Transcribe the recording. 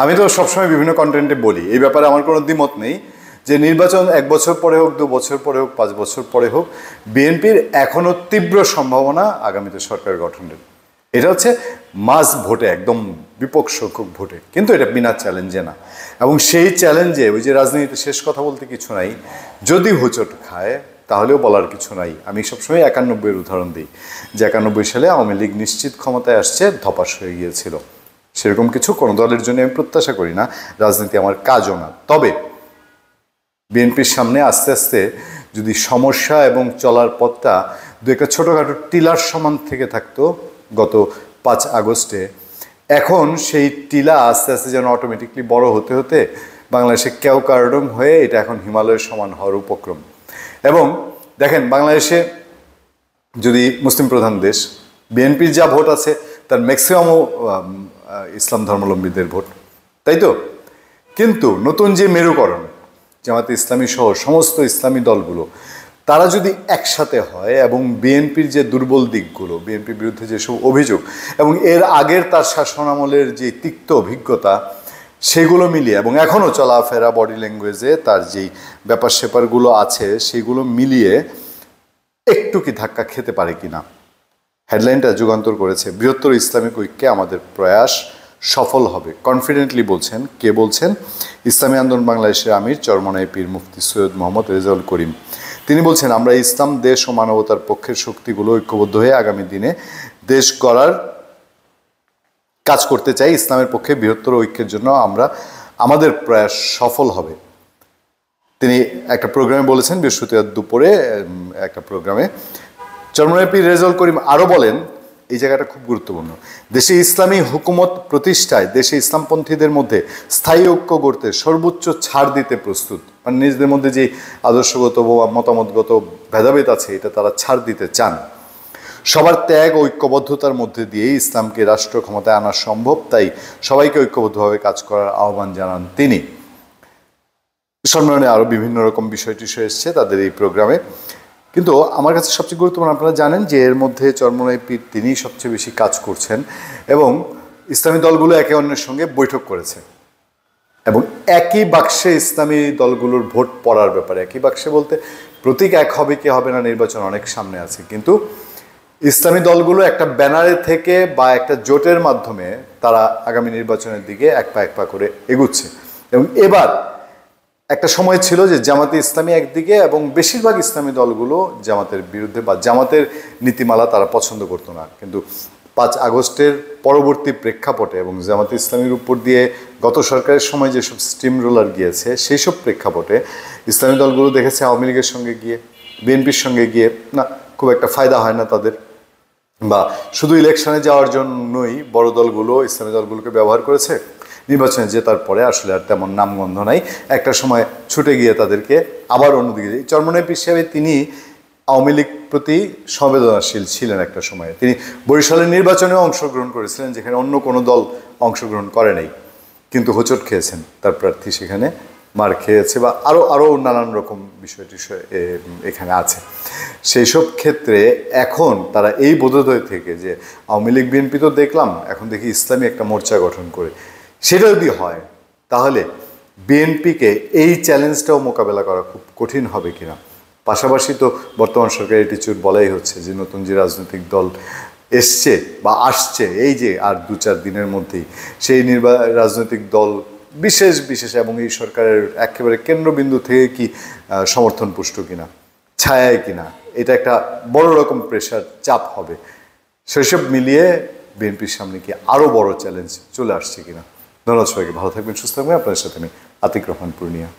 আমি তো সবসময় বিভিন্ন কন্টেন্টে বলি, এই ব্যাপারে আমার কোনো দ্বিমত নেই যে নির্বাচন 1 বছর পরে হোক, 2 বছর পরে হোক, 5 বছর পরে হোক, বিএনপির এখনও তীব্র সম্ভাবনা আগামীতে সরকার গঠনের। এটা হচ্ছে মাস ভোটে, একদম বিপক্ষ সংখ্যক ভোটে, কিন্তু এটা বিনা চ্যালেঞ্জে না। এবং সেই চ্যালেঞ্জে ওই যে রাজনীতিতে শেষ কথা বলতে কিছু নাই, যদি হোঁচট খায় তাহলেও বলার কিছু নাই। আমি সবসময় 91-এর উদাহরণ দিই যে 91 সালে আওয়ামী লীগ নিশ্চিত ক্ষমতায় আসছে, ধপাস হয়ে গিয়েছিল। সেরকম কিছু কোনো দলের জন্য আমি প্রত্যাশা করি না, রাজনীতি আমার কাজও না। তবে বিএনপির সামনে আস্তে আস্তে যদি সমস্যা এবং চলার পথটা দু একটা ছোটোখাটো টিলার সমান থেকে থাকতো গত 5 আগস্টে, এখন সেই টিলা আস্তে আস্তে যেন অটোমেটিকলি বড় হতে হতে বাংলাদেশে কেওকারডং হয়ে এটা এখন হিমালয়ের সমান হওয়ার উপক্রম। এবং দেখেন, বাংলাদেশে যদি মুসলিম প্রধান দেশ, বিএনপির যা ভোট আছে তার ম্যাক্সিমামও ইসলাম ধর্মাবলম্বীদের ভোট, তাই তো? কিন্তু নতুন যে মেরুকরণ, জামাতে ইসলামী সহ সমস্ত ইসলামী দলগুলো, তারা যদি একসাথে হয় এবং বিএনপির যে দুর্বল দিকগুলো, বিএনপির বিরুদ্ধে যেসব অভিযোগ এবং এর আগের তার শাসনামলের যে তিক্ত অভিজ্ঞতা, সেগুলো মিলিয়ে এবং এখনও চলাফেরা বডি ল্যাঙ্গুয়েজে তার যেই ব্যাপার স্যাপারগুলো আছে সেগুলো মিলিয়ে একটু কি ধাক্কা খেতে পারে কি না। হেডলাইনটা যুগান্তর করেছে, বৃহত্তর ইসলামিক ঐক্যে আমাদের প্রয়াস সফল হবে, কনফিডেন্টলি বলছেন। কে বলছেন? ইসলামী আন্দোলন বাংলাদেশের আমির চরমনাই পীর মুফতি সৈয়দ মোহাম্মদ রেজাউল করিম। তিনি বলছেন, আমরা ইসলাম, দেশ ও মানবতার পক্ষের শক্তিগুলো ঐক্যবদ্ধ হয়ে আগামী দিনে দেশ গড়ার কাজ করতে চাই। ইসলামের পক্ষে বৃহত্তর ঐক্যের জন্য আমাদের প্রয়াস সফল হবে। তিনি একটা প্রোগ্রামে বলেছেন, বৃহস্পতিবার দুপুরে একটা প্রোগ্রামে। চরমনাই পীর রেজাউল করিম আরও বলেন, এই জায়গাটা খুব গুরুত্বপূর্ণ, দেশে ইসলামী হুকুমত প্রতিষ্ঠায় দেশে ইসলামপন্থীদের মধ্যে স্থায়ী ঐক্য গড়তে সর্বোচ্চ ছাড় দিতে প্রস্তুত। মানে নিজেদের মধ্যে যে আদর্শগত বা মতামতগত ভেদাভেদ আছে, এটা তারা ছাড় দিতে চান। সবার ত্যাগ ও ঐক্যবদ্ধতার মধ্যে দিয়েই ইসলামকে রাষ্ট্র ক্ষমতায় আনা সম্ভব, তাই সবাইকে ঐক্যবদ্ধভাবে কাজ করার আহ্বান জানান তিনি। সম্মেলনে আরও বিভিন্ন রকম বিষয় টিষয় এসছে তাদের এই প্রোগ্রামে। কিন্তু আমার কাছে সবচেয়ে গুরুত্বপূর্ণ, আপনারা জানেন যে এর মধ্যে চরমনাই পীর তিনি সবচেয়ে বেশি কাজ করছেন এবং ইসলামী দলগুলো একে অন্যের সঙ্গে বৈঠক করেছে এবং একই বাক্সে ইসলামী দলগুলোর ভোট পড়ার ব্যাপারে, একই বাক্সে বলতে প্রতীক এক হবে কি হবে না, নির্বাচন অনেক সামনে আছে, কিন্তু ইসলামী দলগুলো একটা ব্যানারে থেকে বা একটা জোটের মাধ্যমে তারা আগামী নির্বাচনের দিকে এক পা করে এগুচ্ছে। এবং এবার একটা সময় ছিল যে জামাতে ইসলামী একদিকে এবং বেশিরভাগ ইসলামী দলগুলো জামাতের বিরুদ্ধে বা জামাতের নীতিমালা তারা পছন্দ করতো না। কিন্তু 5 আগস্টের পরবর্তী প্রেক্ষাপটে এবং জামাতে ইসলামীর উপর দিয়ে গত সরকারের সময় যেসব স্টিম রোলার গিয়েছে, সেই সব প্রেক্ষাপটে ইসলামী দলগুলো দেখেছে আওয়ামী লীগের সঙ্গে গিয়ে, বিএনপির সঙ্গে গিয়ে না খুব একটা ফায়দা হয় না তাদের, বা শুধু ইলেকশনে যাওয়ার জন্যই বড় দলগুলো ইসলামী দলগুলোকে ব্যবহার করেছে। নির্বাচনে জেতার পরে আসলে আর তেমন নামগন্ধ নাই, একটা সময় ছুটে গিয়ে তাদেরকে আবার অন্যদিকে। চরমনাই পীর সাহেব তিনি আওয়ামী লীগ প্রতি সংবেদনশীল ছিলেন একটা সময়ে। তিনি বরিশালের নির্বাচনেও অংশগ্রহণ করেছিলেন, যেখানে অন্য কোনো দল অংশগ্রহণ করে নাই, কিন্তু হোঁচট খেয়েছেন, তার প্রার্থী সেখানে মার খেয়েছে বা আরও নানান রকম বিষয় এখানে আছে। সেই সব ক্ষেত্রে এখন তারা এই বোধোদয় থেকে যে আওয়ামী লীগ বিএনপি তো দেখলাম, এখন দেখি ইসলামী একটা মোর্চা গঠন করে, সেটা যদি হয় তাহলে বিএনপিকে এই চ্যালেঞ্জটাও মোকাবেলা করা খুব কঠিন হবে কিনা। পাশাপাশি তো বর্তমান সরকার অ্যাটিটিউড বলাই হচ্ছে যে নতুন যে রাজনৈতিক দল এসছে বা আসছে এই যে আর 2-4 দিনের মধ্যেই, সেই রাজনৈতিক দল বিশেষ এবং এই সরকারের একেবারে কেন্দ্রবিন্দু থেকে কি সমর্থন পুষ্ট কিনা, ছায়ায় কিনা, এটা একটা বড় রকম প্রেশার, চাপ হবে। সেসব মিলিয়ে বিএনপির সামনে কি আরও বড় চ্যালেঞ্জ চলে আসছে কিনা। ধন্যবাদ সবাইকে, ভালো থাকবেন, সুস্থ থাকবেন। আপনাদের সাথে আমি আতিক রহমান পূর্ণিয়া।